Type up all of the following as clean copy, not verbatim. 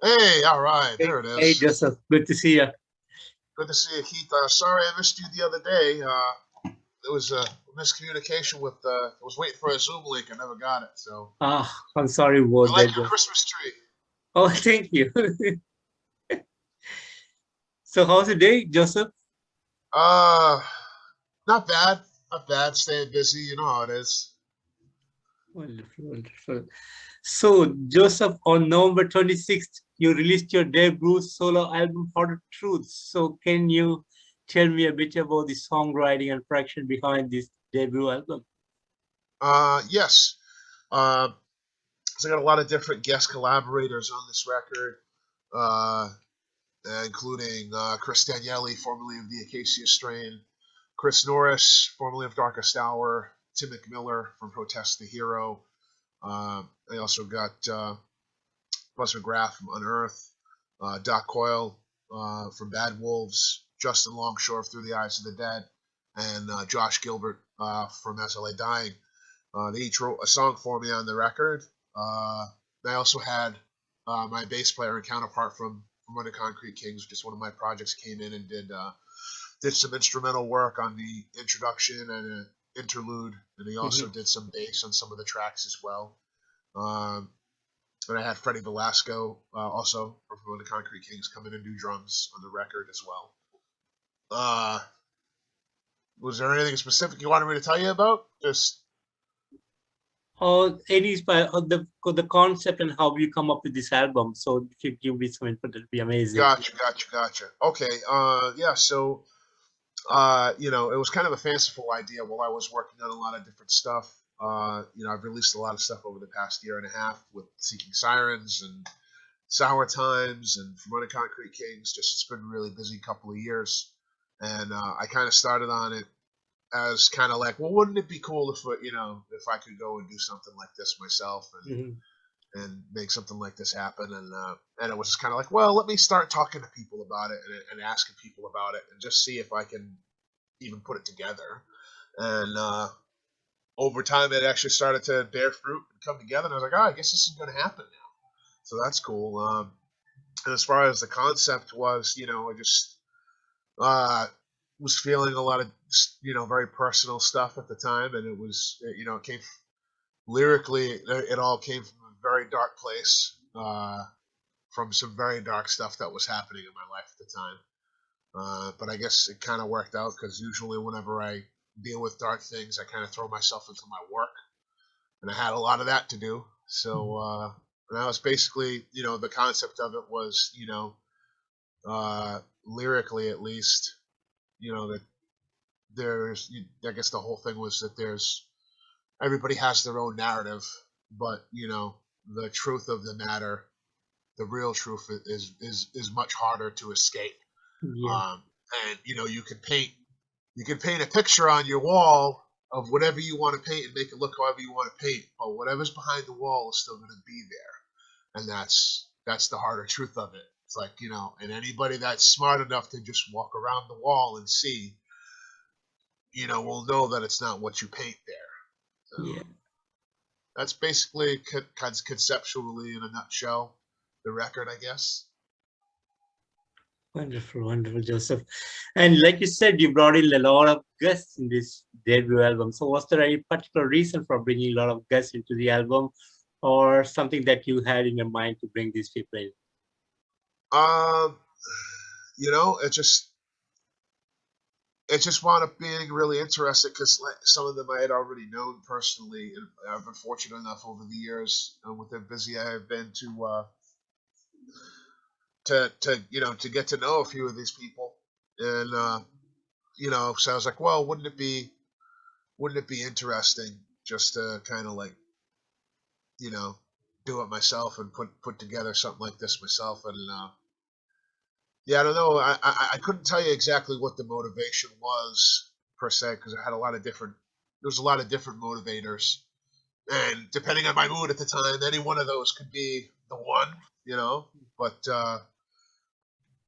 Hey, all right, Hey, there it hey, is. Joseph, good to see you. Good to see you, Keith. Sorry I missed you the other day. There was a miscommunication with. I was waiting for a Zoom link. I never got it. So I'm sorry I about like that. your Christmas tree. Oh, thank you. So, how's the day, Joseph? Uh, Not bad. Not bad. Staying busy. You know how it is. Wonderful, wonderful. So, Joseph, on November 26th, you released your debut solo album, Harder Truths. So, can you tell me a bit about the songwriting and production behind this debut album? Yes. Uh, so I got a lot of different guest collaborators on this record. Uh, Including Chris Daniele, formerly of the Acacia Strain, Chris Norris, formerly of Darkest Hour, Tim McMiller from Protest the Hero. I also got Buzz McGrath from Unearth, Doc Coyle from Bad Wolves, Justin Longshore Through the Eyes of the Dead, and Josh Gilbert from As I Lay Dying. They each wrote a song for me on the record. I also had my bass player and counterpart from Under Concrete Kings, which is one of my projects, came in and did some instrumental work on the introduction and an interlude, and he also Mhm. did some bass on some of the tracks as well. Um, and I had Freddie Velasco, also from the Concrete Kings, come in and do drums on the record as well. Uh, was there anything specific you wanted me to tell you about? Just Or any the concept and how you come up with this album. So, if you give me some input, it'd be amazing. gotcha. Okay. Yeah. So, it was kind of a fanciful idea while I was working on a lot of different stuff. I've released a lot of stuff over the past year and a half with Seeking Sirens and Sour Times and From Under Concrete Kings. Just it's been a really busy couple of years, and I kind of started on it as kind of like, well, wouldn't it be cool if I could go and do something like this myself Mhm. and make something like this happen, and it was just kind of like, well, let me start talking to people about it and asking people about it and just see if I can even put it together. And over time, it actually started to bear fruit and come together. And I was like, oh, I guess this is going to happen now. So that's cool. And as far as the concept was, I just uh, was feeling a lot of, very personal stuff at the time. And it came lyrically, it all came from a very dark place, from some very dark stuff that was happening in my life at the time. But I guess it kind of worked out because usually whenever I deal with dark things, I kind of throw myself into my work, and I had a lot of that to do. So and that was basically, the concept of it was, lyrically at least, that I guess the whole thing was that there's everybody has their own narrative, but the truth of the matter, the real truth is much harder to escape. Yeah. Um, and you can paint a picture on your wall of whatever you want to paint and make it look however you want to paint, but whatever's behind the wall is still going to be there, and that's the harder truth of it. It's like, and anybody that's smart enough to just walk around the wall and see, will know that it's not what you paint there. So Yeah. that's basically conceptually in a nutshell the record, I guess. Wonderful, wonderful, Joseph. And like you said, you brought in a lot of guests in this debut album. So, was there any particular reason for bringing a lot of guests into the album, or something that you had in your mind to bring these people in? Um, it just wound up being really interesting because some of them I had already known personally, and I've been fortunate enough over the years, with how busy I have been to get to know a few of these people, and so I was like, well, wouldn't it be interesting just to kind of like you know do it myself and put together something like this myself, and yeah, I don't know, I couldn't tell you exactly what the motivation was per se because I had a lot of different there was a lot of different motivators. And depending on my mood at the time, any one of those could be the one, you know. But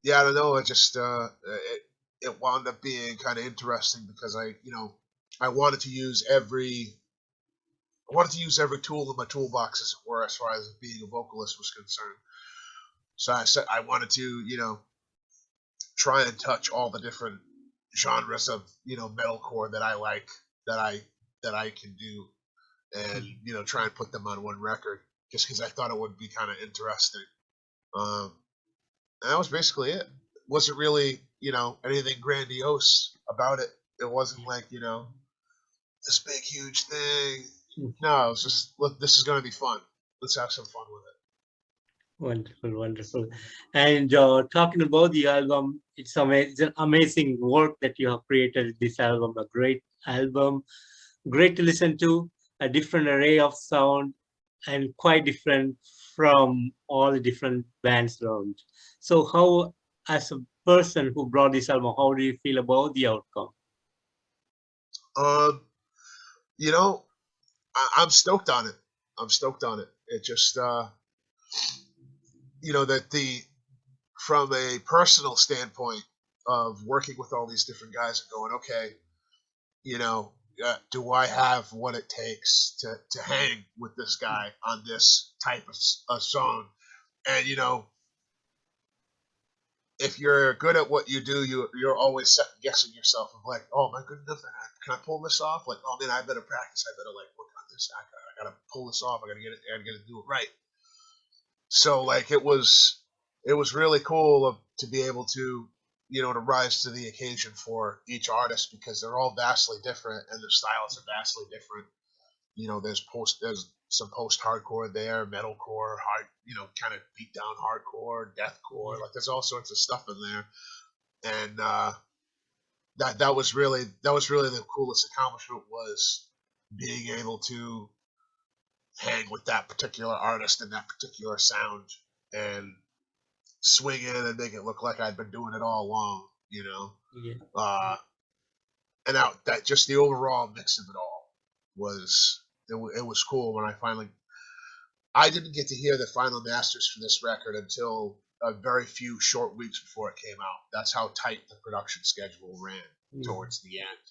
yeah, I don't know. It wound up being kind of interesting because I wanted to use every tool in my toolbox, as it were, as far as being a vocalist was concerned. So I said I wanted to, try and touch all the different genres of, metalcore that I like, that I that I can do, and try and put them on one record, just because I thought it would be kind of interesting. Um, and that was basically it. Wasn't really, anything grandiose about it. It wasn't like, this big huge thing. No, it was just, look, this is going to be fun. Let's have some fun with it. Wonderful, wonderful. And talking about the album, it's an amazing work that you have created. This album, a great album, great to listen to, a different array of sound, and quite different from all the different bands around. So, how, as a person who brought this album, how do you feel about the outcome? Um, you know, I'm stoked on it. I'm stoked on it. It just, that from a personal standpoint of working with all these different guys and going, okay, do I have what it takes to hang with this guy on this type of song? And if you're good at what you do, you're always second guessing yourself of like, oh, am I good enough? Can I pull this off? Like, oh man, I better practice. I better like work on this. I gotta pull this off. I gotta get it. I gotta do it right. So like it was really cool to be able to to rise to the occasion for each artist, because they're all vastly different and their styles are vastly different. There's some post hardcore there, metalcore, hard, kind of beat down hardcore, deathcore. Like there's all sorts of stuff in there, and that was really the coolest accomplishment, was being able to hang with that particular artist and that particular sound, and swing in and make it look like I'd been doing it all along. Yeah. And that just the overall mix of it all was it was cool when I didn't get to hear the final masters for this record until a very few short weeks before it came out. That's how tight the production schedule ran towards the end.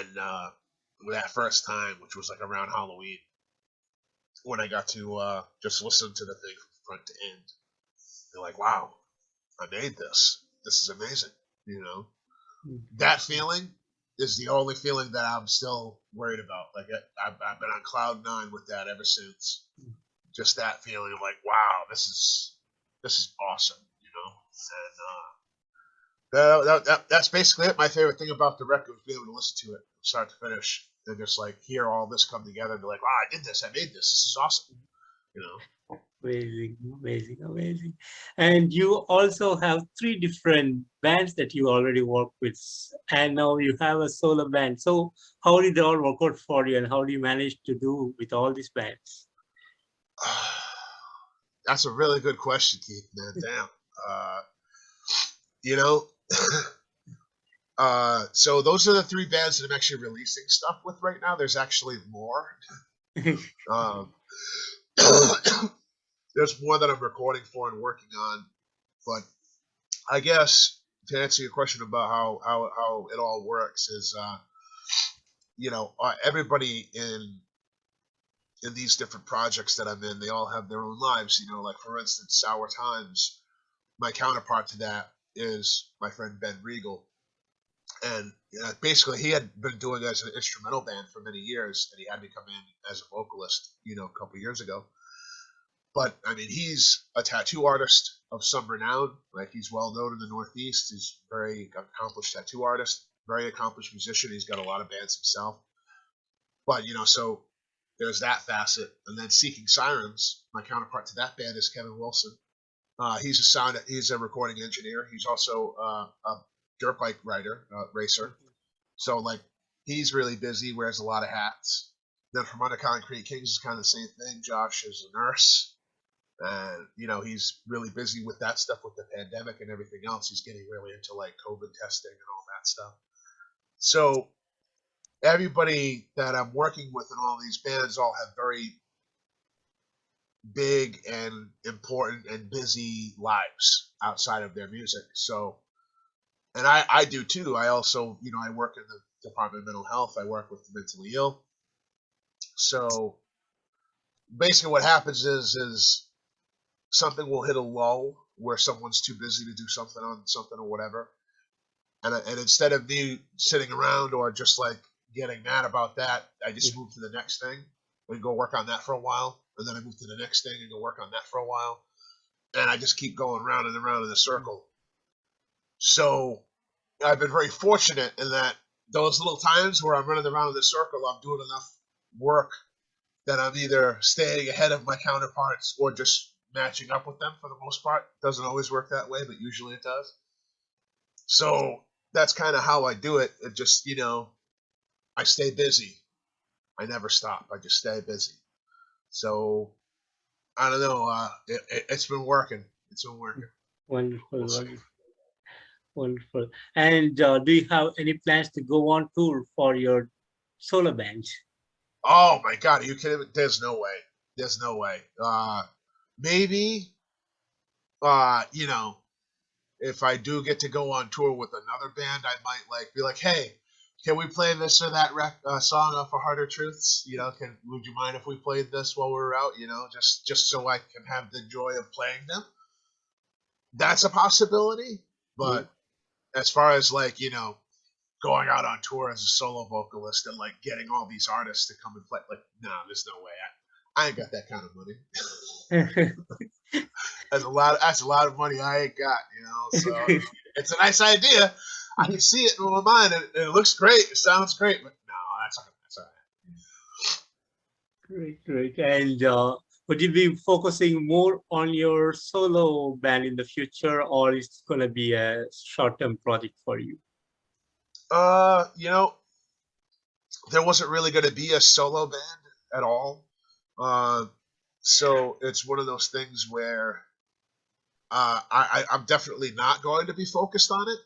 And that first time, which was like around Halloween, when I got to just listen to the thing from front to end, they're like, wow, I made this. This is amazing. That feeling is the only feeling that I'm still worried about. Like I've been on cloud nine with that ever since. Just that feeling of like, wow, this is awesome. And that's basically it. My favorite thing about the record was being able to listen to it from start to finish, and just like hear all this come together and be like, wow, I did this. I made this. This is awesome. Amazing, amazing, amazing. And you also have three different bands that you already work with, and now you have a solo band. So how did it all work out for you, and how do you manage to do with all these bands? That's a really good question, Keith. Man, damn. You know, so those are the three bands that I'm actually releasing stuff with right now. There's actually more. Um, there's more that I'm recording for and working on, but I guess to answer your question about how it all works is, everybody in these different projects that I'm in, they all have their own lives. Like for instance, Sour Times, my counterpart to that is my friend Ben Regal, and basically he had been doing it as an instrumental band for many years, and he had me come in as a vocalist, a couple years ago. But I mean, he's a tattoo artist of some renown. Like he's well known in the Northeast. He's a very accomplished tattoo artist, very accomplished musician. He's got a lot of bands himself. But so there's that facet. And then Seeking Sirens, my counterpart to that band is Kevin Wilson. He's a recording engineer. He's also a dirt bike racer. So like he's really busy, wears a lot of hats. Then from Under Concrete Kings is kind of the same thing. Josh is a nurse. And he's really busy with that stuff with the pandemic and everything else. He's getting really into like COVID testing and all that stuff. So everybody that I'm working with in all these bands all have very big and important and busy lives outside of their music. So, and I do too. I also, I work in the Department of Mental Health. I work with the mentally ill. So basically what happens is something will hit a lull where someone's too busy to do something on something or whatever, and instead of me sitting around or just like getting mad about that, I just move to the next thing and go work on that for a while, and then I move to the next thing and go work on that for a while, and I just keep going round and around in a circle. So I've been very fortunate in that those little times where I'm running around in the circle, I'm doing enough work that I'm either staying ahead of my counterparts or just matching up with them for the most part. Doesn't always work that way, but usually it does. So that's kind of how I do it. It just, I stay busy. I never stop. I just stay busy. So I don't know. It's been working. It's been working. Wonderful, We'll see. wonderful, wonderful. And do you have any plans to go on tour for your solo band? Oh my God, are you kidding me? There's no way. There's no way. Maybe, if I do get to go on tour with another band, I might be like, hey, can we play this or that song off of Harder Truths? Would you mind if we played this while we're out? Just so I can have the joy of playing them. That's a possibility. But as far as going out on tour as a solo vocalist and getting all these artists to come and play, no, there's no way. I ain't got that kind of money. That's a lot of money I ain't got, so it's a nice idea. I can see it in my mind, and it looks great. It sounds great, but no, that's all right. Great. And would you be focusing more on your solo band in the future, or is it going to be a short-term project for you? There wasn't really going to be a solo band at all. So it's one of those things where I'm definitely not going to be focused on it.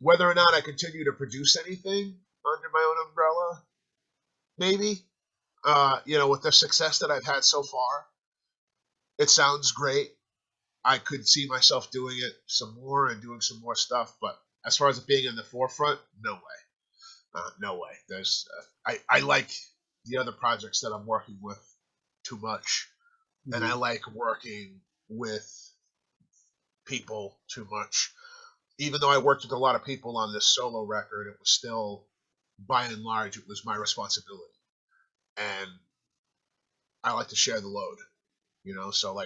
Whether or not I continue to produce anything under my own umbrella, maybe. With the success that I've had so far, it sounds great. I could see myself doing it some more and doing some more stuff, but as far as it being in the forefront, no way. No way. I like the other projects that I'm working with too much, and I like working with people too much. Even though I worked with a lot of people on this solo record, it was still, by and large, it was my responsibility. And I like to share the load, so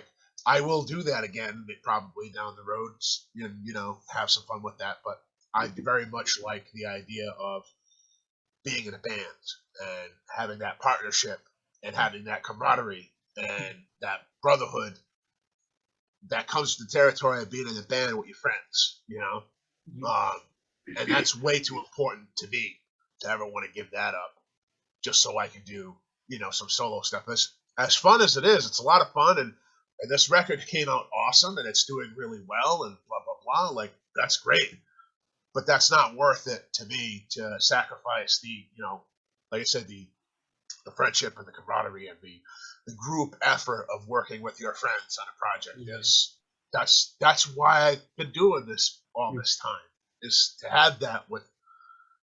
I will do that again, probably down the road, and, have some fun with that. But I very much like the idea of being in a band and having that partnership and having that camaraderie and that brotherhood that comes to the territory of being in a band with your friends, and that's way too important to me to ever want to give that up just so I can do, some solo stuff. As fun as it is, it's a lot of fun, and this record came out awesome, and it's doing really well, and blah, blah, blah. That's great. But that's not worth it to me to sacrifice the, like I said, the friendship and the camaraderie and the group effort of working with your friends on a project. That's why I've been doing this all this time, is to have that with,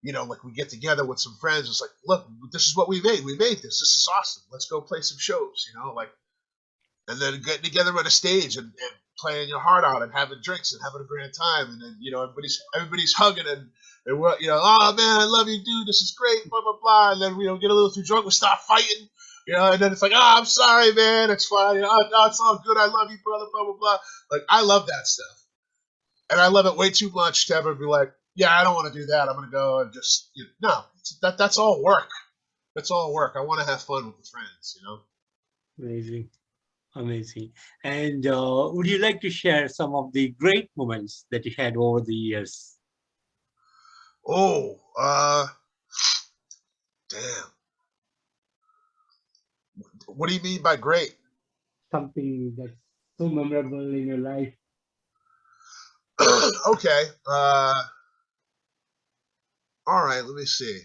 we get together with some friends. It's look, this is what we made. We made this. This is awesome. Let's go play some shows, and then getting together on a stage and playing your heart out and having drinks and having a grand time. And then, everybody's hugging and we're, oh man, I love you, dude. This is great, blah, blah, blah. And then we get a little too drunk. We start fighting, and then it's oh, I'm sorry, man. It's fine. No, it's all good. I love you, brother, blah, blah, blah. I love that stuff. And I love it way too much to ever be yeah, I don't want to do that. I'm going to go and just, no, that's all work. That's all work. I want to have fun with the friends, Amazing. Amazing. And would you like to share some of the great moments that you had over the years? Oh, damn. What do you mean by great? Something that's so memorable in your life. Okay. All right, let me see.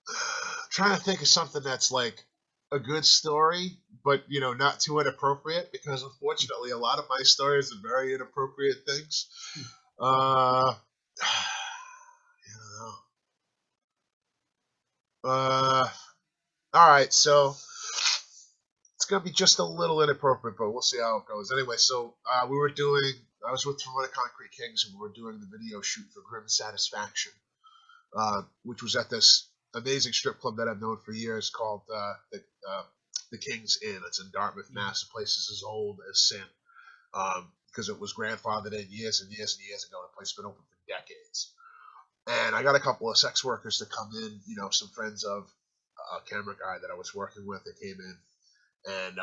I'm trying to think of something that's a good story, but not too inappropriate, because unfortunately a lot of my stories are very inappropriate things. I don't know. All right, so it's gonna be just a little inappropriate, but we'll see how it goes. Anyway, so we were doing. I was with From Concrete Kings, and we were doing the video shoot for Grim Satisfaction, which was at this amazing strip club that I've known for years called the King's Inn. It's in Dartmouth, Mass. The place is as old as sin, because it was grandfathered in years and years and years ago. The place has been open for decades. And I got a couple of sex workers to come in, some friends of a camera guy that I was working with that came in. And,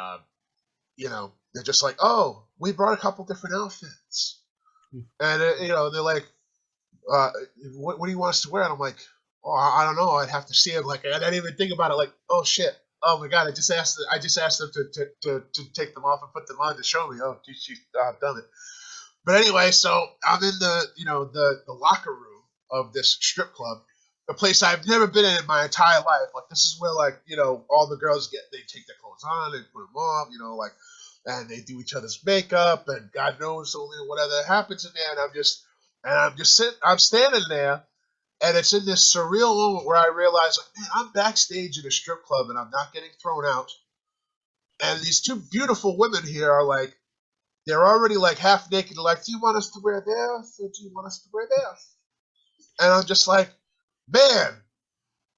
they're just like, oh, we brought a couple different outfits. And, they're like, what do you want us to wear? And I'm like, oh, I don't know. I'd have to see it. Like, I didn't even think about it. Like, oh, shit. Oh, my God. I just asked them to take them off and put them on to show me. Oh, geez, I've done it. But anyway, so I'm in the locker room of this strip club, a place I've never been in my entire life. Like, this is where, like, all the girls they take their clothes on, they put them off, and they do each other's makeup, and God knows only whatever happens in there. And I'm standing there, and it's in this surreal moment where I realize, like, man, I'm backstage at a strip club, and I'm not getting thrown out. And these two beautiful women here are like, they're already like half naked. They're like, do you want us to wear this? Or do you want us to wear this? And I'm just like, man,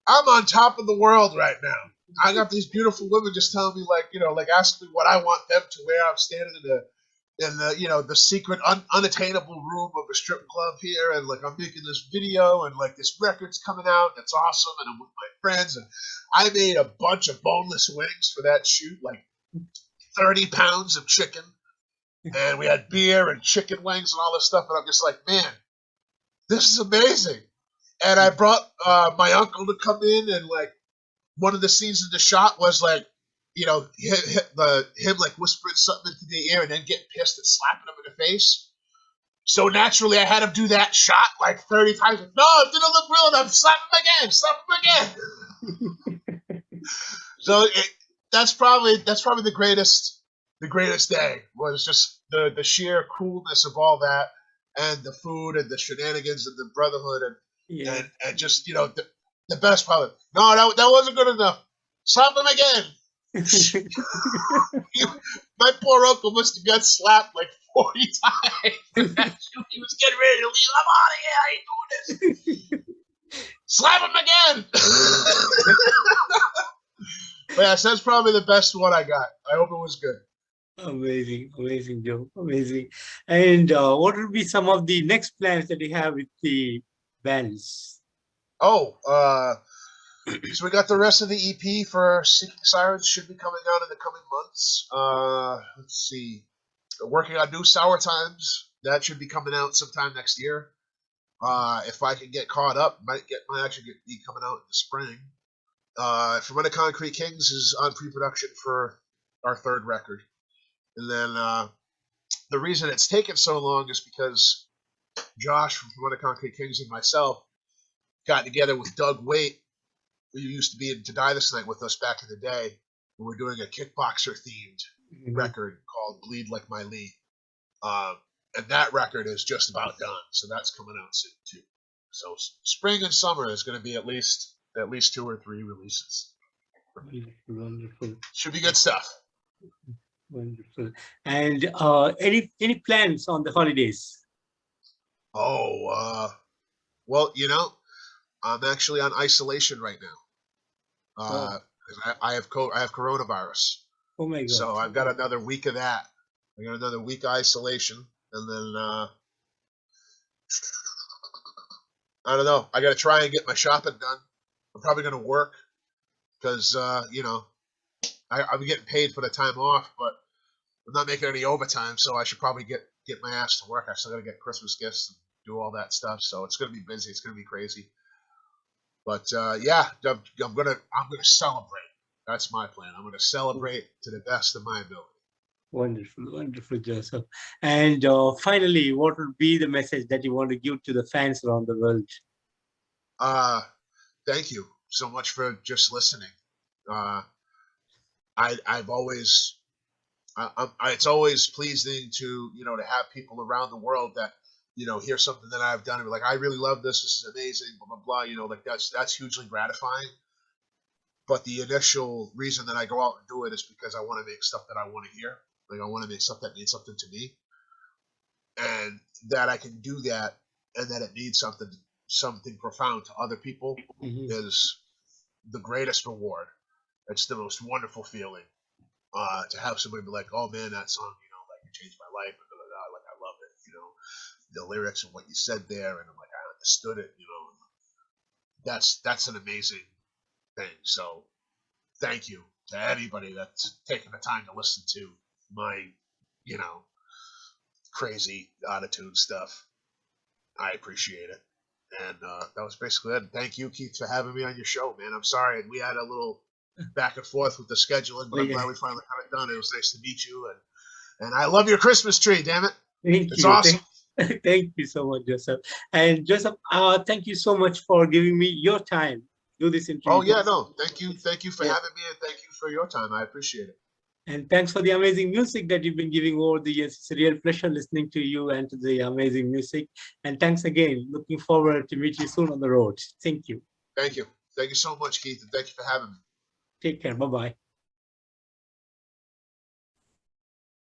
I'm on top of the world right now. I got these beautiful women just telling me, like asking me what I want them to wear. I'm standing in the secret, unattainable room of a strip club here, and like I'm making this video, and like this record's coming out. And it's awesome, and I'm with my friends, and I made a bunch of boneless wings for that shoot, like 30 pounds of chicken, and we had beer and chicken wings and all this stuff. And I'm just like, man, this is amazing. And I brought my uncle to come in, and like one of the scenes in the shot was like, him like whispering something into the ear and then getting pissed and slapping him in the face. So naturally, I had him do that shot like 30 times. No, it didn't look real enough. Slap him again. So that's probably the greatest day, was just the sheer coolness of all that, and the food and the shenanigans and the brotherhood and just the best part. No, that wasn't good enough. Slap him again. My poor uncle must have got slapped like 40 times. He was getting ready to leave. I'm out of here. I ain't doing this. Slap him again. But yeah, so that's probably the best one I got. I hope it was good. Amazing, Joe. Amazing. And what would be some of the next plans that you have with the bands? Oh, so we got the rest of the EP for Seeking Sirens should be coming out in the coming months. Let's see. Working on New Sour Times. That should be coming out sometime next year. If I can get caught up, might actually be coming out in the spring. From Under Concrete Kings is on pre-production for our third record. And then the reason it's taken so long is because Josh from Under Concrete Kings and myself got together with Doug Waite, who used to be in To Die This Night with us back in the day. And we're doing a kickboxer-themed record called Bleed Like My Lee. And that record is just about done, so that's coming out soon too. So spring and summer is going to be at least 2 or 3 releases. Wonderful. Should be good stuff. Wonderful. And any plans on the holidays? Oh, well, I'm actually on isolation right now. I have coronavirus. Oh my God! So I've got another week of that. I got another week of isolation, and then I don't know. I got to try and get my shopping done. I'm probably going to work because I'm getting paid for the time off, but I'm not making any overtime, so I should probably get my ass to work. I still got to get Christmas gifts and do all that stuff, so it's going to be busy. It's going to be crazy. But yeah, I'm gonna celebrate. That's my plan. I'm gonna celebrate to the best of my ability. Wonderful, Joseph. And finally, what would be the message that you want to give to the fans around the world? Thank you so much for just listening. It's always pleasing to to have people around the world that hear something that I've done and be like, I really love this. This is amazing. Blah blah blah. Like that's hugely gratifying. but the initial reason that I go out and do it is because I want to make stuff that I want to hear. Like I want to make stuff that means something to me, and that I can do that, and that it means something profound to other people is the greatest reward. It's the most wonderful feeling to have somebody be like, "Oh man, that song, like it changed my life." And like I love it, the lyrics and what you said there, and I'm like, I understood it. That's an amazing thing. So thank you to anybody that's taken the time to listen to my, crazy attitude stuff. I appreciate it. And that was basically it. And thank you, Keith, for having me on your show, man. I'm sorry we had a little back and forth with the scheduling, but I'm glad we finally got it done. It was nice to meet you, and I love your Christmas tree. Damn it, it's awesome. Thank you so much, Joseph. And Joseph, thank you so much for giving me your time to do this interview. Oh yeah, no, thank you for having me, and thank you for your time. I appreciate it. And thanks for the amazing music that you've been giving over the years. It's a real pleasure listening to you and to the amazing music. And thanks again. Looking forward to meet you soon on the road. Thank you. Thank you. Thank you so much, Keith, and thank you for having me. Take care. Bye-bye.